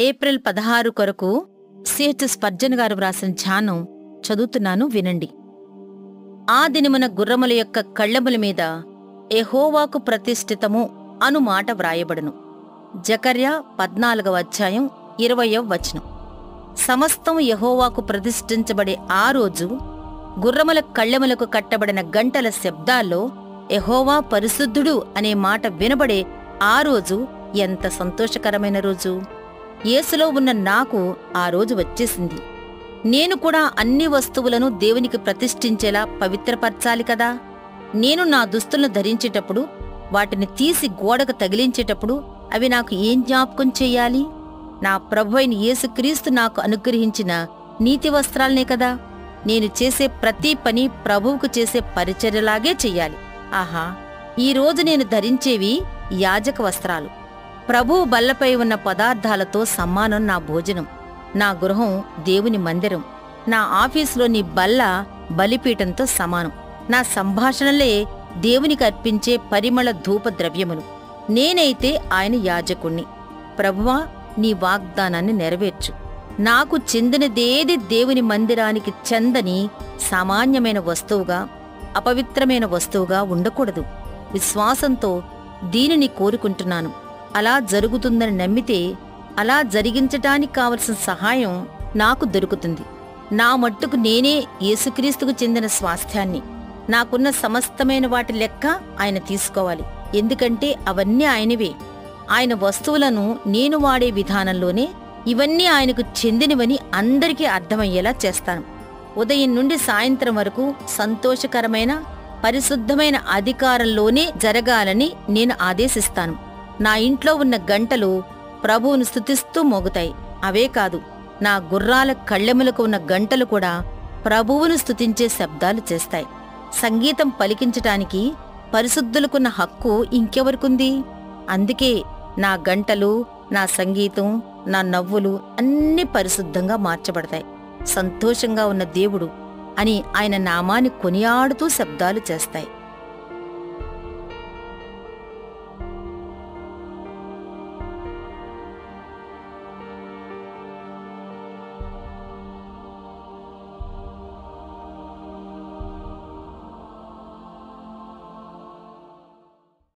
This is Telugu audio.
ఏప్రిల్ 16 కొరకు సిహెచ్ స్పర్జన్ గారు వ్రాసిన ధ్యానం చదువుతున్నాను, వినండి. ఆ దినమున గుర్రముల యొక్క కళ్ళెముల మీద యెహోవాకు ప్రతిష్ఠితము అను మాట వ్రాయబడును. జకర్యా 14వ అధ్యాయం 20వ వచనం. సమస్తం యెహోవాకు ప్రతిష్ఠించబడే ఆ రోజు గుర్రముల కళ్ళెములకు కట్టబడిన గంటల శబ్దాల్లో యెహోవా పరిశుద్ధుడు అనే మాట వినబడే ఆ రోజు ఎంత సంతోషకరమైన రోజు! యేసులో ఉన్న నాకు ఆ రోజు వచ్చేసింది. నేను కూడా అన్ని వస్తువులను దేవునికి ప్రతిష్ఠించేలా పవిత్రపరచాలి కదా. నేను నా దుస్తులను ధరించేటప్పుడు, వాటిని తీసి గోడకు తగిలించేటప్పుడు అవి నాకు ఏం జ్ఞాపకం చెయ్యాలి? నా ప్రభువైన యేసుక్రీస్తు నాకు అనుగ్రహించిన నీతి వస్త్రాలనే కదా. నేను చేసే ప్రతి పని ప్రభువుకు చేసే పరిచర్యలాగే చెయ్యాలి. ఆహా, ఈరోజు నేను ధరించేవి యాజక వస్త్రాలు. ప్రభువు బల్లపై ఉన్న పదార్థాలతో సమానం నా భోజనం. నా గృహం దేవుని మందిరం. నా ఆఫీసులోని బల్ల బలిపీఠంతో సమానం. నా సంభాషణలే దేవునికి అర్పించే పరిమళ ధూప ద్రవ్యములు. నేనైతే ఆయన యాజకుణ్ణి. ప్రభువా, నీ వాగ్దానాన్ని నెరవేర్చు. నాకు చెందినదేది దేవుని మందిరానికి చెందని సామాన్యమైన వస్తువుగా, అపవిత్రమైన వస్తువుగా ఉండకూడదు. విశ్వాసంతో దీనిని కోరుకుంటున్నాను. అలా జరుగుతుందని నమ్మితే అలా జరిగించటానికి కావలసిన సహాయం నాకు దొరుకుతుంది. నా మట్టుకు నేనే యేసుక్రీస్తుకు చెందిన స్వాస్థ్యాన్ని. నాకున్న సమస్తమైన వాటి లెక్క ఆయన తీసుకోవాలి. ఎందుకంటే అవన్నీ ఆయనవే. ఆయన వస్తువులను నేను వాడే విధానంలోనే ఇవన్నీ ఆయనకు చెందినవని అందరికీ అర్థమయ్యేలా చేస్తాను. ఉదయం నుండి సాయంత్రం వరకు సంతోషకరమైన, పరిశుద్ధమైన అధికారంలోనే జరగాలని నేను ఆదేశిస్తాను. నా ఇంట్లో ఉన్న గంటలు ప్రభువును స్తుతిస్తూ మోగుతాయి. అవే కాదు, నా గుర్రాల కళ్ళెములకు ఉన్న గంటలు కూడా ప్రభువును స్తుతించే శబ్దాలు చేస్తాయి. సంగీతం పలికించటానికి పరిశుద్ధులకున్న హక్కు ఇంకెవరికుంది? అందుకే నా గంటలు, నా సంగీతం, నా నవ్వులు అన్నీ పరిశుద్ధంగా మార్చబడతాయి. సంతోషంగా ఉన్న దేవుడు అని ఆయన నామాన్ని కొనియాడుతూ శబ్దాలు చేస్తాయి.